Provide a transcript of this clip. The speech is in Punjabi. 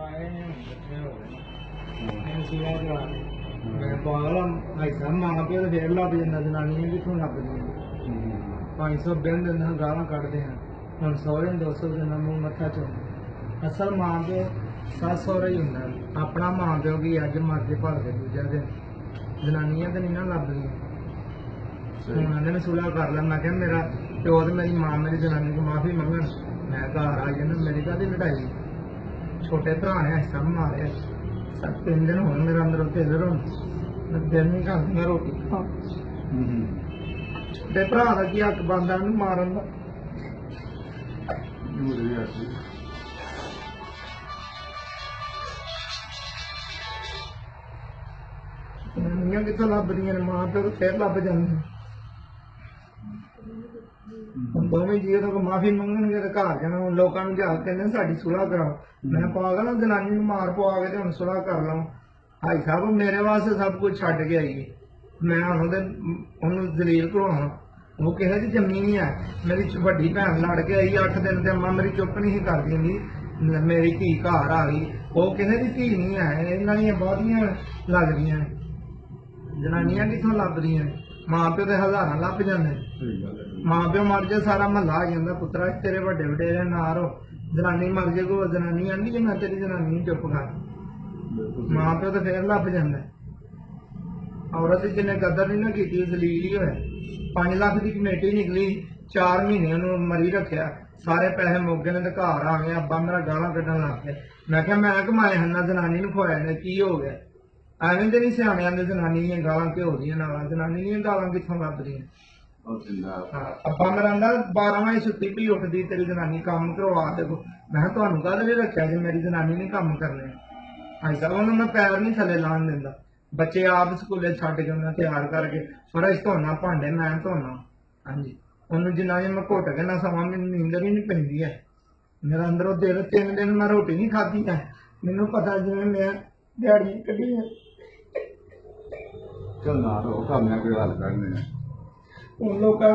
ਆਏ ਨੇ ਬੱਚੇ ਹੋ ਗਏ ਇਹ ਸੀਗਾ ਜਰਾ ਮੈਂ ਪਾਗਲ ਐਸਾ ਮਾਂ ਪਿਓ ਤੇ ਫੇਰ ਲੱਭ ਜਾਂਦਾ ਜਨਾਨੀਆਂ ਕਿੱਥੋਂ ਲੱਭਦੀਆਂ 500 ਬਿੰਦ ਦਿੰਦੇ ਗਾਲਾਂ ਕੱਢਦੇ ਆ ਹੁਣ ਸਹੁਰੇ ਨੂੰ 200 ਦਿਨਾਂ ਮੂੰਹ ਮੱਥਾ ਚੁੰਮ ਅਸਲ ਮਾਂ ਪਿਓ ਸੱਸ ਸਹੁਰਾ ਹੀ ਹੁੰਦਾ ਆਪਣਾ ਮਾਂ ਪਿਓ ਕੀ ਅੱਜ ਮਰ ਕੇ ਭਰ ਦੇ ਦੂਜਾ ਦਿਨ ਜਨਾਨੀਆਂ ਤੇ ਨਹੀਂ ਨਾ ਲੱਭਦੀਆਂ ਹੁਣ ਉਹਨਾਂ ਨੇ ਸੁਲਾਹ ਕਰ ਲਿਆ ਮੈਂ ਕਿਹਾ ਮੇਰਾ ਪਿਓ ਤੇ ਮੇਰੀ ਮਾਂ ਮੇਰੀ ਜਨਾਨੀ ਨੂੰ ਮਾਫੀ ਮੰਗਣ ਮੈਂ ਘਰ ਆ ਜਾਣਾ ਮੇਰੀ ਕਾਹਦੀ ਲੜਾਈ ਛੋਟੇ ਭਰਾ ਨੇ ਐਸਾ ਮਾਰਿਆ 3 ਦਿਨ ਹੁਣ ਮੇਰਾ ਅੰਦਰੋਂ ਢਿੱਲ ਰੋਣ ਮੈਂ ਦਿਲ ਨਹੀਂ ਕਰਦੀ ਮੈਂ ਰੋਟੀ ਖਾ ਛੋਟੇ ਭਰਾ ਦਾ ਕੀ ਹੱਕ ਬਣਦਾ ਉਹਨੂੰ ਮਾਰਨ ਦਾ ਜਨਾਨੀਆਂ ਕਿੱਥੋਂ ਲੱਭਦੀਆਂ ਨੇ ਮਾਂ ਪਿਓ ਫੇਰ ਲੱਭ ਜਾਂਦੇ ਦੋਵੇਂ ਜੀ ਤੋਂ ਮਾਫੀ ਮੰਗਣਗੇ ਤੇ ਘਰ ਜਾਣਾ ਹੁਣ ਲੋਕਾਂ ਨੂੰ ਜਾ ਕਹਿੰਦੇ ਸਾਡੀ ਸੁਲਾਹ ਕਰਾਓ ਮੈਂ ਪਾਗਲ ਹਾਂ ਜਨਾਨੀ ਨੂੰ ਮਾਰ ਪਵਾ ਕੇ ਤੇ ਹੁਣ ਸੁਲਾਹ ਕਰ ਲਵਾਂ ਭਾਈ ਸਾਹਿਬ ਮੇਰੇ ਵਾਸਤੇ ਸਭ ਕੁਝ ਛੱਡ ਕੇ ਆਈਏ ਮੈਂ ਉਹਨੂੰ ਦਲੀਲ ਕਰਵਾਉਣਾ ਉਹ ਕਿਸੇ ਦੀ ਜੰਮੀ ਨਹੀਂ ਹੈ ਮੇਰੀ ਵੱਡੀ ਭੈਣ ਲੜ ਕੇ ਆਈ 8 ਦਿਨ ਤੇ ਅੰਮਾ ਮੇਰੀ ਚੁੱਪ ਨਹੀਂ ਸੀ ਕਰਦੀ ਹੁੰਦੀ ਮੇਰੀ ਧੀ ਘਰ ਆ ਗਈ ਉਹ ਕਿਸੇ ਦੀ ਧੀ ਨਹੀਂ ਹੈ ਇਹਨਾਂ ਦੀਆਂ ਬਹੁਤੀਆਂ ਲੱਗਦੀਆਂ ਜਨਾਨੀਆਂ ਕਿੱਥੋਂ ਲੱਭਦੀਆਂ ਮਾਂ ਪਿਓ ਦੇ ਹਜ਼ਾਰਾਂ ਲੱਭ ਜਾਂਦੇ ਮਾਂ ਪਿਓ ਮਰ ਜਾ ਸਾਰਾ ਮਹੱਲਾ ਆ ਜਾਂਦਾ ਪੁੱਤਰਾ ਤੇਰੇ ਵੱਡੇ ਵਡੇਰੇ ਨਾ ਰੋ ਜਨਾਨੀ ਮਰ ਜੇ ਕੋ ਜਨਾਨੀ ਆਂਦੀ ਜੇ ਮੈਂ ਤੇਰੀ ਜਨਾਨੀ ਚੁੱਪ ਕਰ ਮਾਂ ਪਿਓ ਤਾਂ ਫੇਰ ਲੱਭ ਜਾਂਦਾ ਔਰਤ ਜਿਹਨੇ ਕਦਰ ਨਹੀਂ ਨਾ ਕੀਤੀ ਜ਼ਲੀਲ ਹੀ ਹੋਇਆ 5 ਲੱਖ ਦੀ ਕਮੇਟੀ ਨਿਕਲੀ 4 ਮਹੀਨੇ ਉਹਨੂੰ ਮਰੀ ਰੱਖਿਆ ਸਾਰੇ ਪੈਸੇ ਮੋਗੇ ਨੇ ਤੇ ਘਰ ਆ ਗਏ ਅੱਬਾ ਮੇਰਾ ਗਾਲਾਂ ਕੱਢਣ ਲੱਗ ਪਿਆ ਮੈਂ ਕਿਹਾ ਮੈਂ ਕਮਾਏ ਹਨ ਜਨਾਨੀ ਨੂੰ ਖਵਾਇਆ ਨੇ ਕੀ ਹੋ ਗਿਆ ਐਵੇਂ ਤੇ ਨਹੀਂ ਸਿਆਣਿਆਂ ਦੇ ਜਨਾਨੀ ਦੀਆਂ ਗਾਲਾਂ ਘਿਓ ਦੀਆਂ ਨਾਲਾਂ ਜਨਾਨੀ ਦੀਆਂ ਗਾਲਾਂ ਕਿੱਥੋਂ ਲੱਭਦੀਆਂ ਅੱਬਾ ਮੇਰਾ ਆਂਦਾ 12 ਵਜੇ ਛੁੱਟੀ ਪਈ ਉੱਠਦੀ ਤੇਰੀ ਜਨਾਨੀ ਕੰਮ ਕਰਵਾ ਦੇਖੋ ਮੈਂ ਕਿਹਾ ਤੁਹਾਨੂੰ ਕਾਹਦੇ ਲਈ ਰੱਖਿਆ ਜੇ ਮੇਰੀ ਜਨਾਨੀ ਨੇ ਕੰਮ ਕਰਨੇ ਅੱਜ ਕੱਲ੍ਹ ਉਹਨੂੰ ਮੈਂ ਪੈਰ ਨਹੀਂ ਥੱਲੇ ਲਾਉਣ ਦਿੰਦਾ ਬੱਚੇ ਆਪ ਸਕੂਲੇ ਛੱਡ ਕੇ ਉਹਨਾਂ ਤਿਆਰ ਕਰਕੇ ਫਰਸ਼ ਧੋਣਾ ਭਾਂਡੇ ਮੈਂ ਧੋਣਾ ਹਾਂਜੀ ਉਹਨੂੰ ਜਿੰਨਾ ਜੇ ਮੈਂ ਘੁੱਟ ਕੇ ਨਾ ਸਮਾਂ ਮੈਨੂੰ ਨੀਂਦਰ ਹੀ ਨਹੀਂ ਪੈਂਦੀ ਹੈ ਮੇਰਾ ਅੰਦਰੋਂ 3 ਦਿਨ ਮੈਂ ਰੋਟੀ ਨਹੀਂ ਖਾਧੀ ਹੈ ਮੈਨੂੰ ਪਤਾ ਜਿਵੇਂ ਮੈਂ ਦਿਹਾੜੀ ਕੱਢੀ ਹੈ ਚੱਲ ਨਾ ਰੋ ਕੰਮ ਕੋਈ ਹੱਲ ਕਰਨੇ उन लोग का